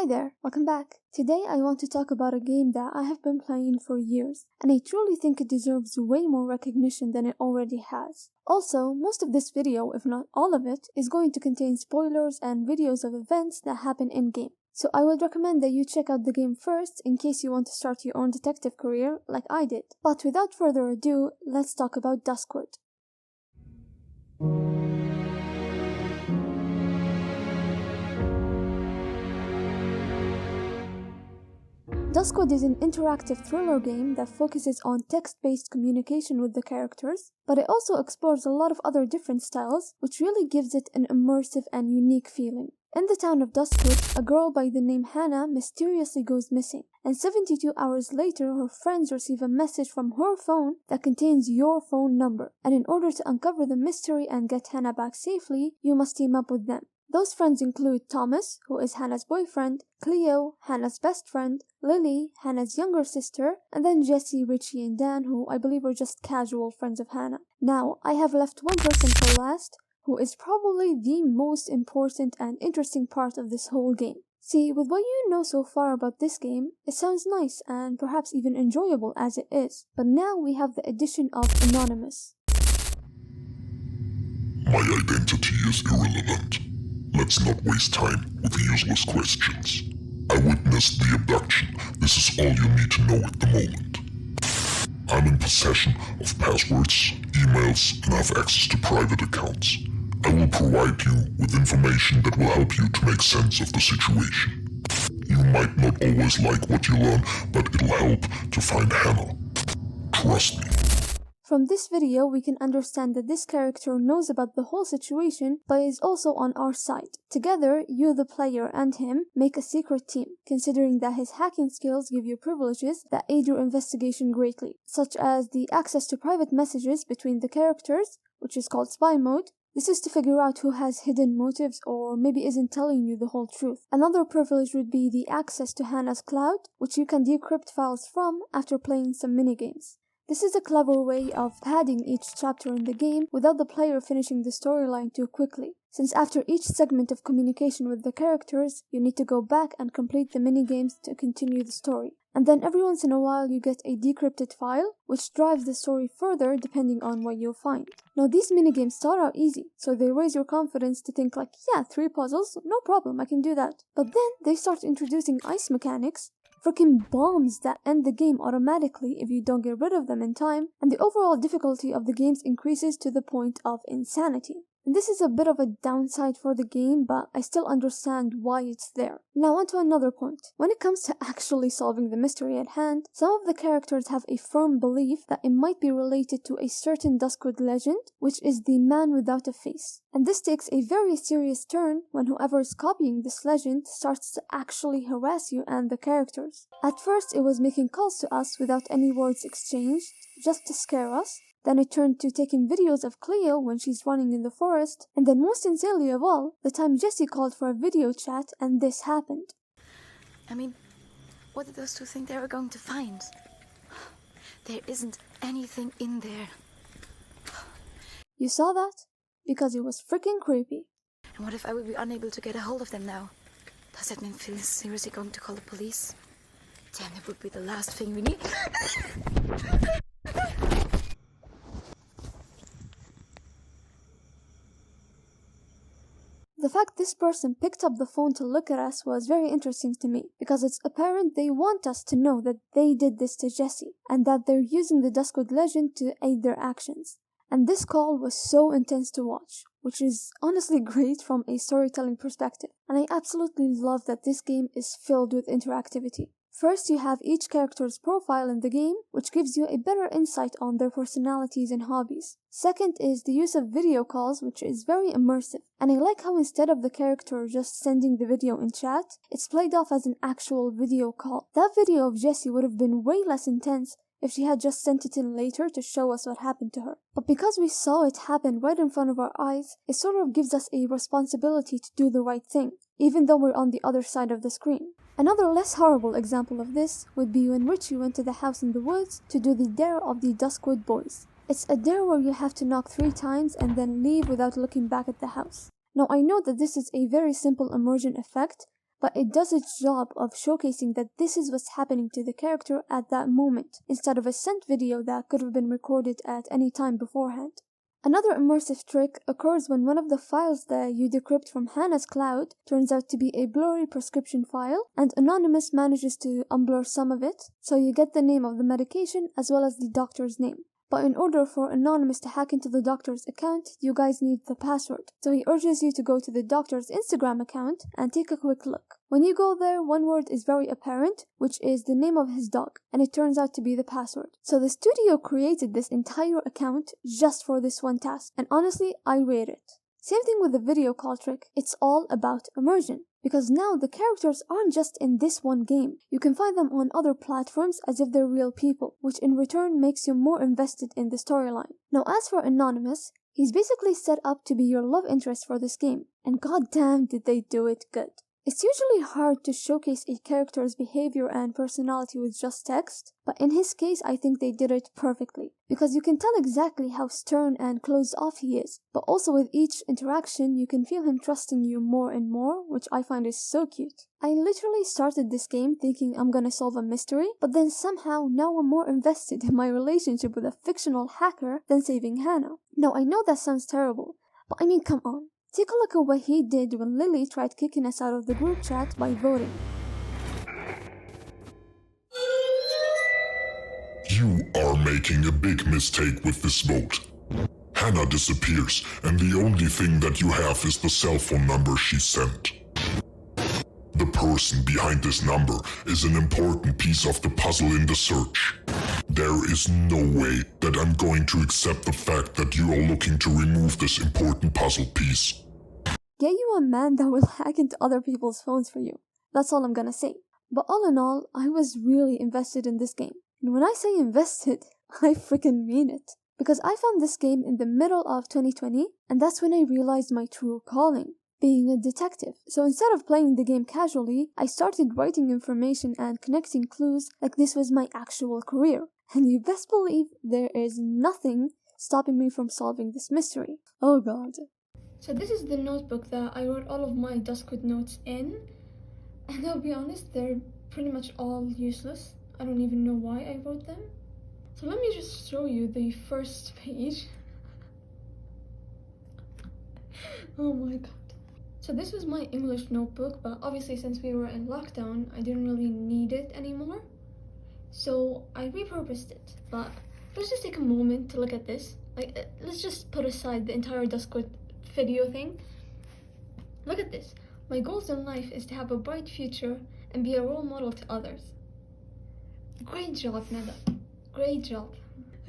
Hi there, welcome back. Today I want to talk about a game that I have been playing for years, and I truly think it deserves way more recognition than it already has. Also, most of this video, if not all of it, is going to contain spoilers and videos of events that happen in-game. So I would recommend that you check out the game first in case you want to start your own detective career like I did. But without further ado, let's talk about Duskwood. Duskwood is an interactive thriller game that focuses on text-based communication with the characters, but it also explores a lot of other different styles, which really gives it an immersive and unique feeling. In the town of Duskwood, a girl by the name Hannah mysteriously goes missing, and 72 hours later her friends receive a message from her phone that contains your phone number, and in order to uncover the mystery and get Hannah back safely, you must team up with them. Those friends include Thomas, who is Hannah's boyfriend, Cleo, Hannah's best friend, Lily, Hannah's younger sister, and then Jesse, Richie, and Dan, who I believe are just casual friends of Hannah. Now, I have left one person for last, who is probably the most important and interesting part of this whole game. See, with what you know so far about this game, it sounds nice and perhaps even enjoyable as it is, but now we have the addition of Anonymous. My identity is irrelevant. Let's not waste time with useless questions. I witnessed the abduction. This is all you need to know at the moment. I'm in possession of passwords, emails, and have access to private accounts. I will provide you with information that will help you to make sense of the situation. You might not always like what you learn, but it'll help to find Hannah. Trust me. From this video, we can understand that this character knows about the whole situation, but is also on our side. Together, you the player and him make a secret team, considering that his hacking skills give you privileges that aid your investigation greatly, such as the access to private messages between the characters, which is called spy mode. This is to figure out who has hidden motives or maybe isn't telling you the whole truth. Another privilege would be the access to Hannah's cloud, which you can decrypt files from after playing some minigames. This is a clever way of padding each chapter in the game without the player finishing the storyline too quickly, since after each segment of communication with the characters, you need to go back and complete the minigames to continue the story. And then every once in a while you get a decrypted file, which drives the story further depending on what you find. Now these minigames start out easy, so they raise your confidence to think like, yeah, 3 puzzles, no problem, I can do that. But then they start introducing ice mechanics, freaking bombs that end the game automatically if you don't get rid of them in time, and the overall difficulty of the games increases to the point of insanity. And this is a bit of a downside for the game, but I still understand why it's there. Now on to another point. When it comes to actually solving the mystery at hand, some of the characters have a firm belief that it might be related to a certain Duskwood legend, which is the man without a face. And this takes a very serious turn when whoever is copying this legend starts to actually harass you and the characters. At first it was making calls to us without any words exchanged, just to scare us. Then it turned to taking videos of Cleo when she's running in the forest, and then most insanely of all, the time Jesse called for a video chat and this happened. I mean, what did those two think they were going to find? There isn't anything in there. You saw that? Because it was freaking creepy. And what if I would be unable to get a hold of them now? Does that mean Phil is seriously going to call the police? Damn, that would be the last thing we need. The fact this person picked up the phone to look at us was very interesting to me, because it's apparent they want us to know that they did this to Jesse, and that they're using the Duskwood legend to aid their actions. And this call was so intense to watch, which is honestly great from a storytelling perspective, and I absolutely love that this game is filled with interactivity. First, you have each character's profile in the game, which gives you a better insight on their personalities and hobbies. Second is the use of video calls, which is very immersive, and I like how instead of the character just sending the video in chat, it's played off as an actual video call. That video of Jessie would have been way less intense if she had just sent it in later to show us what happened to her. But because we saw it happen right in front of our eyes, it sort of gives us a responsibility to do the right thing, even though we're on the other side of the screen. Another less horrible example of this would be when Richie went to the house in the woods to do the dare of the Duskwood boys. It's a dare where you have to knock 3 times and then leave without looking back at the house. Now I know that this is a very simple immersion effect, but it does its job of showcasing that this is what's happening to the character at that moment, instead of a sent video that could have been recorded at any time beforehand. Another immersive trick occurs when one of the files that you decrypt from Hannah's cloud turns out to be a blurry prescription file, and Anonymous manages to unblur some of it, so you get the name of the medication as well as the doctor's name. But in order for Anonymous to hack into the doctor's account, you guys need the password. So he urges you to go to the doctor's Instagram account and take a quick look. When you go there, one word is very apparent, which is the name of his dog, and it turns out to be the password. So the studio created this entire account just for this one task, and honestly, I rate it. Same thing with the video call trick. It's all about immersion. Because now the characters aren't just in this one game. You can find them on other platforms as if they're real people, which in return makes you more invested in the storyline. Now as for Anonymous, he's basically set up to be your love interest for this game, and goddamn did they do it good. It's usually hard to showcase a character's behavior and personality with just text, but in his case I think they did it perfectly, because you can tell exactly how stern and closed off he is, but also with each interaction you can feel him trusting you more and more, which I find is so cute. I literally started this game thinking I'm gonna solve a mystery, but then somehow now I'm more invested in my relationship with a fictional hacker than saving Hannah. Now I know that sounds terrible, but I mean come on. Take a look at what he did when Lily tried kicking us out of the group chat by voting. You are making a big mistake with this vote. Hannah disappears, and the only thing that you have is the cell phone number she sent. The person behind this number is an important piece of the puzzle in the search. There is no way that I'm going to accept the fact that you are looking to remove this important puzzle piece. Get you a man that will hack into other people's phones for you. That's all I'm gonna say. But all in all, I was really invested in this game. And when I say invested, I freaking mean it. Because I found this game in the middle of 2020, and that's when I realized my true calling, being a detective. So instead of playing the game casually, I started writing information and connecting clues like this was my actual career. And you best believe there is nothing stopping me from solving this mystery. Oh god. So this is the notebook that I wrote all of my Duskwood notes in, and I'll be honest, they're pretty much all useless. I don't even know why I wrote them. So let me just show you the first page. Oh my god. So this was my English notebook, but obviously since we were in lockdown, I didn't really need it anymore. So I repurposed it, but let's just take a moment to look at this. Let's just put aside the entire Duskwood video thing. Look at this. My goals in life is to have a bright future and be a role model to others. Great job, Neda. Great job.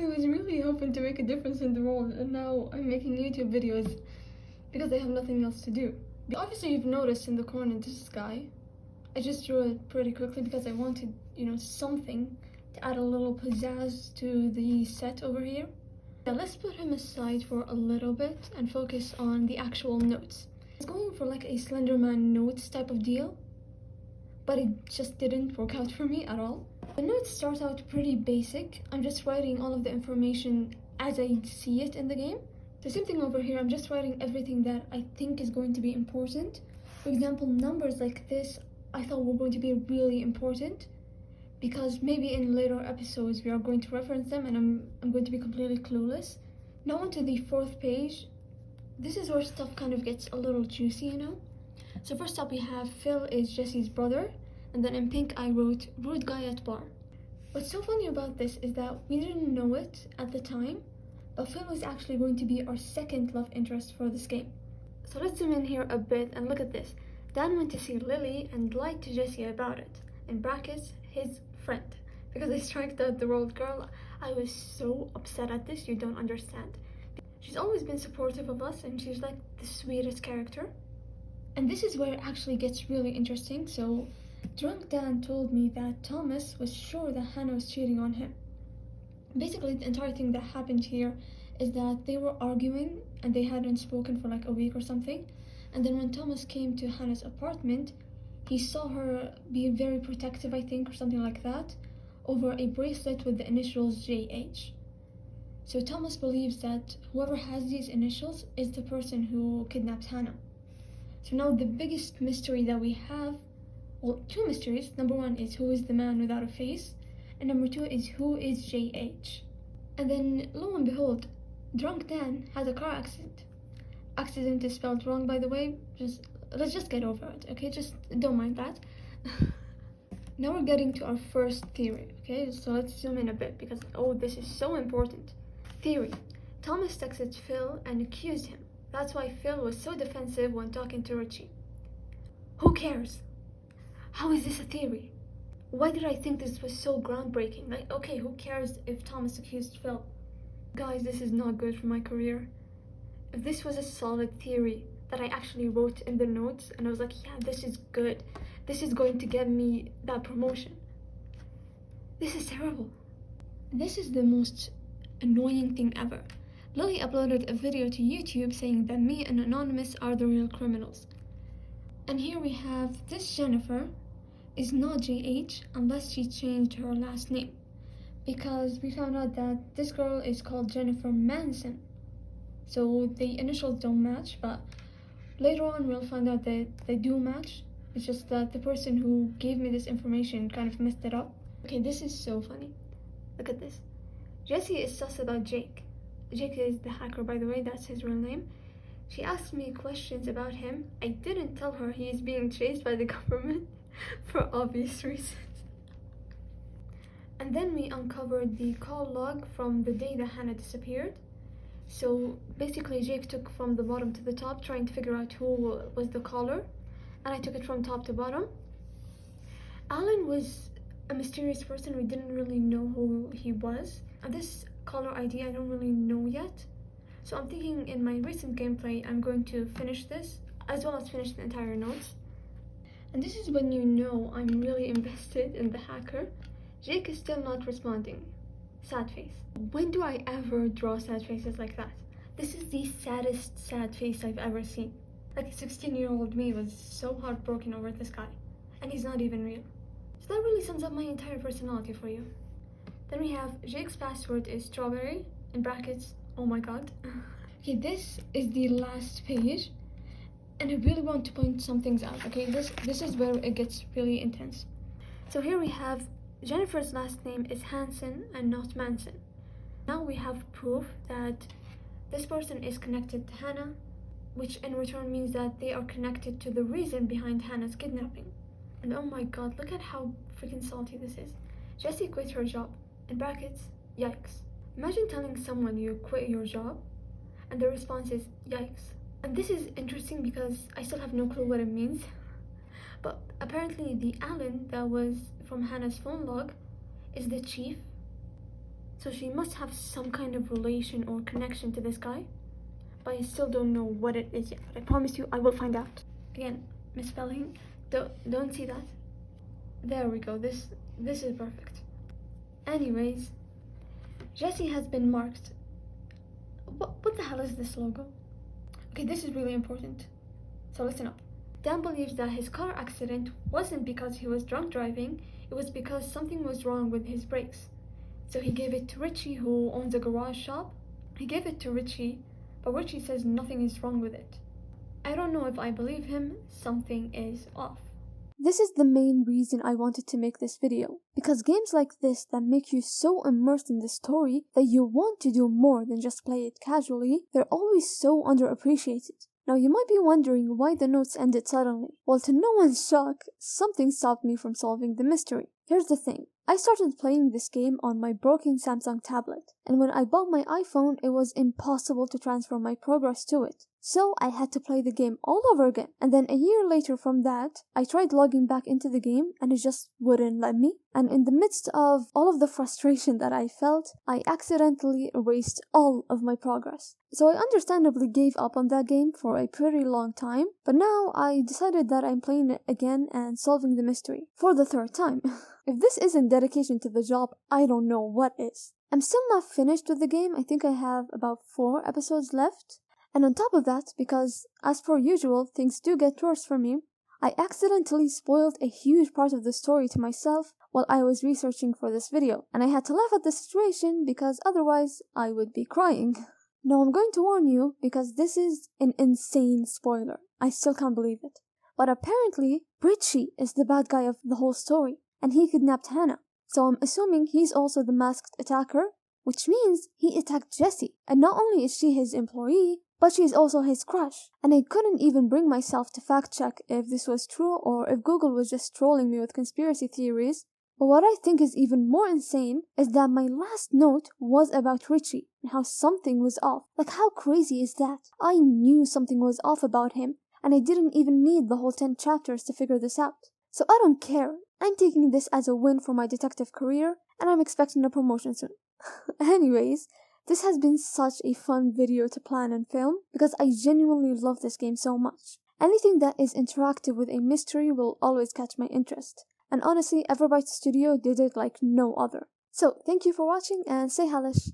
I was really hoping to make a difference in the world, and now I'm making YouTube videos because I have nothing else to do. Obviously you've noticed in the corner this guy. I just drew it pretty quickly because I wanted, something to add a little pizzazz to the set over here. Now let's put him aside for a little bit and focus on the actual notes. I was going for like a Slenderman notes type of deal, but it just didn't work out for me at all. The notes start out pretty basic. I'm just writing all of the information as I see it in the game. The same thing over here, I'm just writing everything that I think is going to be important. For example, numbers like this I thought were going to be really important, because maybe in later episodes we are going to reference them and I'm going to be completely clueless. Now onto the fourth page. This is where stuff kind of gets a little juicy, So first up we have Phil is Jesse's brother, and then in pink I wrote rude guy at bar. What's so funny about this is that we didn't know it at the time, but Phil was actually going to be our second love interest for this game. So let's zoom in here a bit and look at this. Dan went to see Lily and lied to Jesse about it. In brackets, his friend. Because I striked out the world girl. I was so upset at this, you don't understand. She's always been supportive of us and she's like the sweetest character. And this is where it actually gets really interesting. So drunk Dan told me that Thomas was sure that Hannah was cheating on him. Basically the entire thing that happened here is that they were arguing and they hadn't spoken for like a week or something. And then when Thomas came to Hannah's apartment, he saw her be very protective, I think, or something like that, over a bracelet with the initials JH. So Thomas believes that whoever has these initials is the person who kidnapped Hannah. So now the biggest mystery that we have Well, two mysteries. Number one is who is the man without a face, and number two is who is JH. And then, lo and behold, drunk Dan had a car accident. Accident is spelled wrong, by the way. Let's just get over it, okay? Just don't mind that. Now we're getting to our first theory, okay? So let's zoom in a bit because, this is so important. Theory. Thomas texted Phil and accused him. That's why Phil was so defensive when talking to Richie. Who cares? How is this a theory? Why did I think this was so groundbreaking? Like, okay, who cares if Thomas accused Phil? Guys, this is not good for my career. If this was a solid theory that I actually wrote in the notes and I was like, yeah, this is good. This is going to get me that promotion. This is terrible. This is the most annoying thing ever. Lily uploaded a video to YouTube saying that me and Anonymous are the real criminals. And here we have this Jennifer is not JH unless she changed her last name. Because we found out that this girl is called Jennifer Manson. So the initials don't match, but later on we'll find out that they do match. It's just that the person who gave me this information kind of messed it up. Okay, this is so funny. Look at this. Jessie is sus about Jake. Jake is the hacker, by the way, that's his real name. She asked me questions about him. I didn't tell her he is being chased by the government for obvious reasons. And then we uncovered the call log from the day that Hannah disappeared. So basically Jake took from the bottom to the top, trying to figure out who was the caller, and I took it from top to bottom. Alan was a mysterious person. We didn't really know who he was, and this caller ID I don't really know yet. So I'm thinking in my recent gameplay I'm going to finish this, as well as finish the entire notes. And this is when you know I'm really invested in the hacker. Jake is still not responding. Sad face. When do I ever draw sad faces like that? This is the saddest sad face I've ever seen. Like, 16-year-old me was so heartbroken over this guy. And he's not even real. So that really sums up my entire personality for you. Then we have Jake's password is strawberry, in brackets, oh my god. Okay, this is the last page. And I really want to point some things out, okay? This is where it gets really intense. So here we have Jennifer's last name is Hansen and not Manson. Now we have proof that this person is connected to Hannah, which in return means that they are connected to the reason behind Hannah's kidnapping. And oh my god, look at how freaking salty this is. Jessie quit her job, in brackets, yikes. Imagine telling someone you quit your job and the response is yikes. And this is interesting because I still have no clue what it means. But apparently the Alan that was from Hannah's phone log is the chief. So she must have some kind of relation or connection to this guy. But I still don't know what it is yet. But I promise you I will find out. Again, misspelling. Don't see that. There we go. This is perfect. Anyways, Jessie has been marked. What the hell is this logo? Okay, this is really important. So listen up. Dan believes that his car accident wasn't because he was drunk driving, it was because something was wrong with his brakes. So he gave it to Richie, who owns a garage shop. He gave it to Richie, but Richie says nothing is wrong with it. I don't know if I believe him, something is off. This is the main reason I wanted to make this video, because games like this that make you so immersed in the story that you want to do more than just play it casually, they're always so underappreciated. Now you might be wondering why the notes ended suddenly. Well, to no one's shock, something stopped me from solving the mystery. Here's the thing. I started playing this game on my broken Samsung tablet, and when I bought my iPhone, it was impossible to transfer my progress to it. So I had to play the game all over again. And then a year later from that, I tried logging back into the game and it just wouldn't let me. And in the midst of all of the frustration that I felt, I accidentally erased all of my progress. So I understandably gave up on that game for a pretty long time, but now I decided that I'm playing it again and solving the mystery for the third time. If this isn't dedication to the job, I don't know what is. I'm still not finished with the game. I think I have about 4 episodes left. And on top of that, because as per usual, things do get worse for me, I accidentally spoiled a huge part of the story to myself while I was researching for this video. And I had to laugh at the situation because otherwise I would be crying. Now I'm going to warn you because this is an insane spoiler. I still can't believe it. But apparently, Richie is the bad guy of the whole story, and he kidnapped Hannah. So I'm assuming he's also the masked attacker, which means he attacked Jessie. And not only is she his employee, but she's also his crush. And I couldn't even bring myself to fact check if this was true or if Google was just trolling me with conspiracy theories. But what I think is even more insane is that my last note was about Richie and how something was off. Like, how crazy is that? I knew something was off about him, and I didn't even need the whole 10 chapters to figure this out. So I don't care. I'm taking this as a win for my detective career, and I'm expecting a promotion soon. Anyways, this has been such a fun video to plan and film because I genuinely love this game so much. Anything that is interactive with a mystery will always catch my interest. And honestly, Everbyte Studio did it like no other. So, thank you for watching and say Halish.